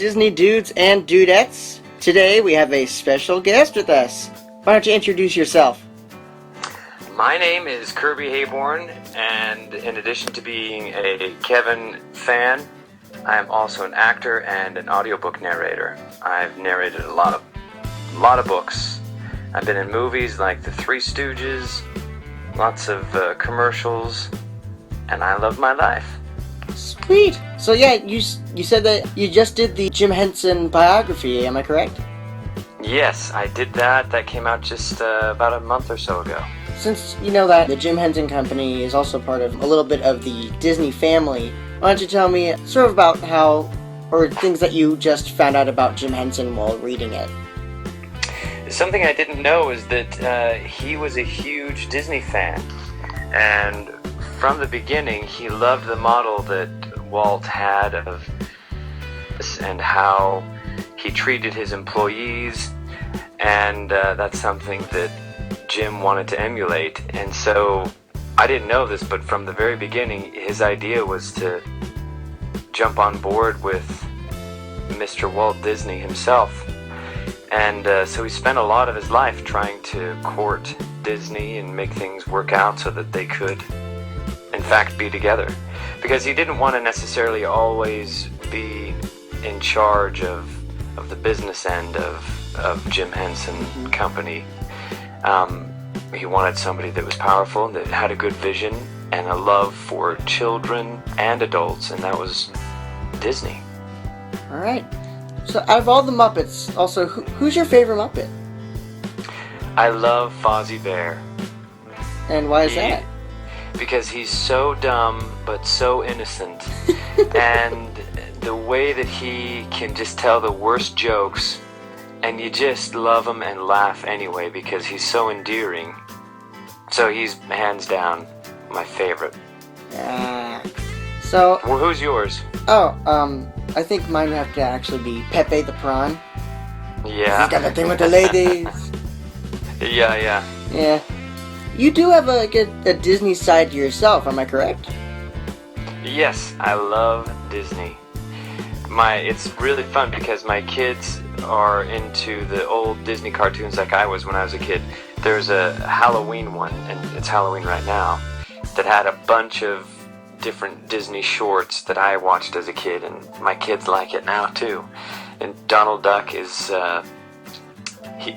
Disney dudes and dudettes. Today we have a special guest with us. Why don't you introduce yourself? My name is Kirby Heyborne, and in addition to being a Kevin fan, I am also an actor and an audiobook narrator. I've narrated a lot of books. I've been in movies like The Three Stooges, lots of commercials, and I love my life. Sweet. So yeah, you said that you just did the Jim Henson Biography, am I correct? Yes, I did that. That came out just about a month or so ago. Since you know that the Jim Henson Company is also part of a little bit of the Disney family, why don't you tell me sort of about how, or things that you just found out about Jim Henson while reading it? Something I didn't know is that he was a huge Disney fan, and from the beginning he loved the model that Walt had of and how he treated his employees, and that's something that Jim wanted to emulate. And so I didn't know this, but from the very beginning his idea was to jump on board with Mr. Walt Disney himself. And so he spent a lot of his life trying to court Disney and make things work out so that they could in fact be together, because he didn't want to necessarily always be in charge of the business end of Jim Henson Company. He wanted somebody that was powerful and that had a good vision and a love for children and adults, and that was Disney. Alright. So out of all the Muppets, also, who's your favorite Muppet? I love Fozzie Bear. And why is that? Because he's so dumb but so innocent. And the way that he can just tell the worst jokes, and you just love him and laugh anyway because he's so endearing. So he's hands down my favorite. So well, who's yours? I think mine would have to actually be Pepe the Prawn. Yeah. He's got a thing with the ladies. Yeah. Yeah. You do have a Disney side to yourself, am I correct? Yes, I love Disney. It's really fun because my kids are into the old Disney cartoons like I was when I was a kid. There's a Halloween one, and it's Halloween right now, that had a bunch of different Disney shorts that I watched as a kid, and my kids like it now too. And Donald Duck is,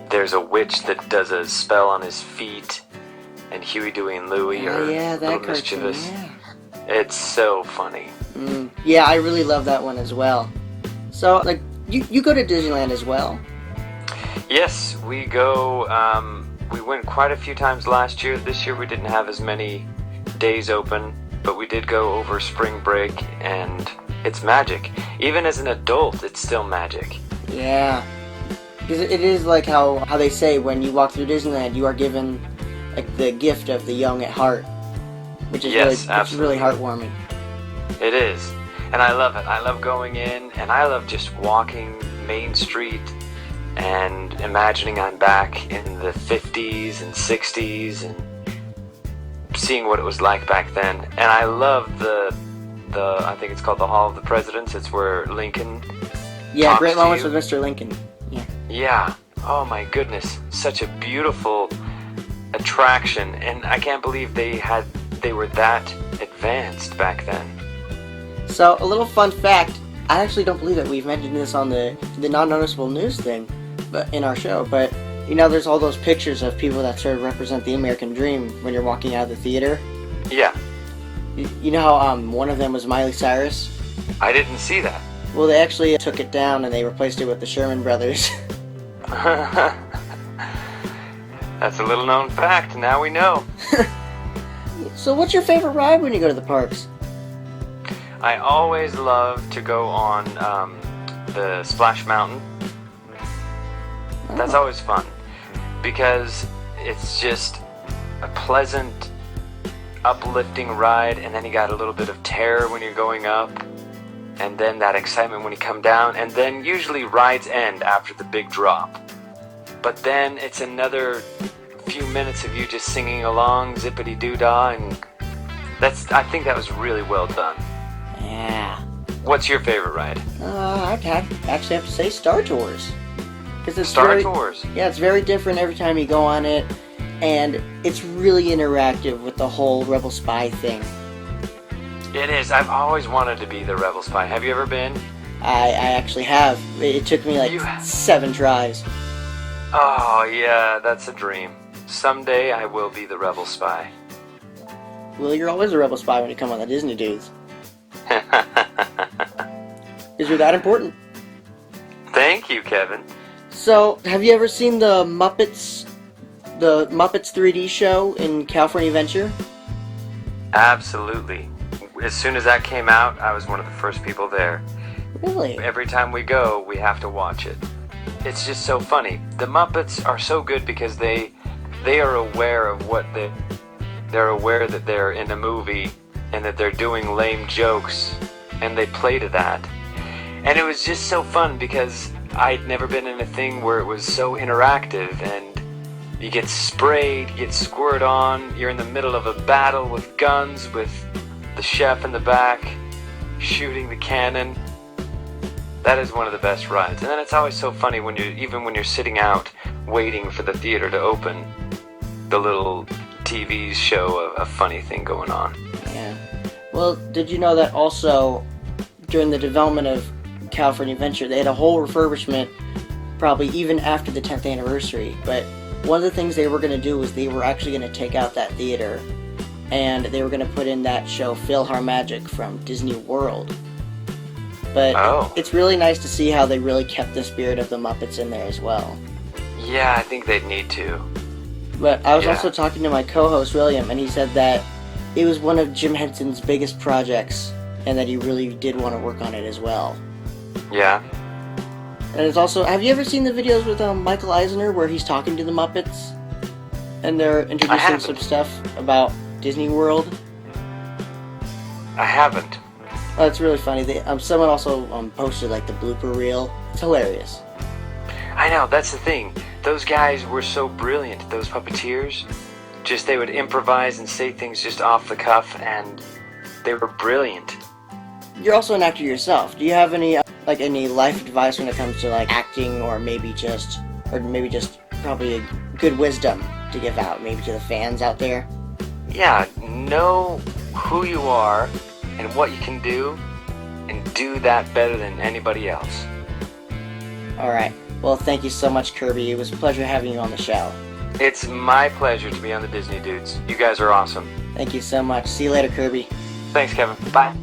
there's a witch that does a spell on his feet, and Huey, Dewey, and Louie are that little cartoon, mischievous. yeah. It's so funny. Yeah, I really love that one as well. So, like, you go to Disneyland as well? Yes, we go, we went quite a few times last year. This year we didn't have as many days open, but we did go over spring break, and it's magic. Even as an adult, it's still magic. Yeah. Because it is like how they say when you walk through Disneyland, you are given like the gift of the young at heart, which is really heartwarming. It is, and I love it. I love going in, and I love just walking Main Street and imagining I'm back in the 50s and 60s and seeing what it was like back then. And I love the I think it's called the Hall of the Presidents. It's where Lincoln talks Great to Moments you. with Mr. Lincoln. Yeah. Oh my goodness, such a beautiful attraction, and I can't believe they were that advanced back then. So, a little fun fact, I actually don't believe that we've mentioned this on the non-noticeable news thing, but in our show, but you know there's all those pictures of people that sort of represent the American dream when you're walking out of the theater? Yeah. You know how one of them was Miley Cyrus? I didn't see that. Well, they actually took it down and they replaced it with the Sherman Brothers. That's a little known fact, now we know. So what's your favorite ride when you go to the parks? I always love to go on the Splash Mountain. That's always fun, because it's just a pleasant, uplifting ride, and then you got a little bit of terror when you're going up, and then that excitement when you come down, and then usually rides end after the big drop. But then it's another few minutes of you just singing along, zippity-doo-dah, and I think that was really well done. Yeah. What's your favorite ride? I'd actually have to say Star Tours. Because it's Star Tours? Yeah, it's very different every time you go on it. And it's really interactive with the whole Rebel Spy thing. It is. I've always wanted to be the Rebel Spy. Have you ever been? I actually have. It took me like 7 tries. Oh, yeah, that's a dream. Someday I will be the Rebel Spy. Well, you're always a Rebel Spy when you come on the Disney Dudes. Because you're that important. Thank you, Kevin. So, have you ever seen the Muppets 3D show in California Adventure? Absolutely. As soon as that came out, I was one of the first people there. Really? Every time we go, we have to watch it. It's just so funny. The Muppets are so good because they are aware of what they're aware that they're in a movie and that they're doing lame jokes, and they play to that. And it was just so fun because I'd never been in a thing where it was so interactive, and you get sprayed, you get squirted on, you're in the middle of a battle with guns, with the chef in the back shooting the cannon. That is one of the best rides. And then it's always so funny when you're sitting out waiting for the theater to open, the little TVs show a funny thing going on. Yeah. Well, did you know that also during the development of California Adventure, they had a whole refurbishment probably even after the 10th anniversary, but one of the things they were going to do was they were actually going to take out that theater and they were going to put in that show PhilharMagic from Disney World. But it's really nice to see how they really kept the spirit of the Muppets in there as well. Yeah, I think they'd need to. But I was also talking to my co-host William, and he said that it was one of Jim Henson's biggest projects and that he really did want to work on it as well. Yeah. And it's also, have you ever seen the videos with Michael Eisner where he's talking to the Muppets and they're introducing some stuff about Disney World? I haven't. Oh, it's really funny. Someone also posted like the blooper reel. It's hilarious. I know, that's the thing. Those guys were so brilliant, those puppeteers. Just they would improvise and say things just off the cuff, and they were brilliant. You're also an actor yourself. Do you have any life advice when it comes to like acting, or maybe just probably a good wisdom to give out, maybe to the fans out there? Yeah, know who you are and what you can do, and do that better than anybody else. Alright, well thank you so much, Kirby. It was a pleasure having you on the show. It's my pleasure to be on the Disney Dudes. You guys are awesome. Thank you so much. See you later, Kirby. Thanks, Kevin. Bye.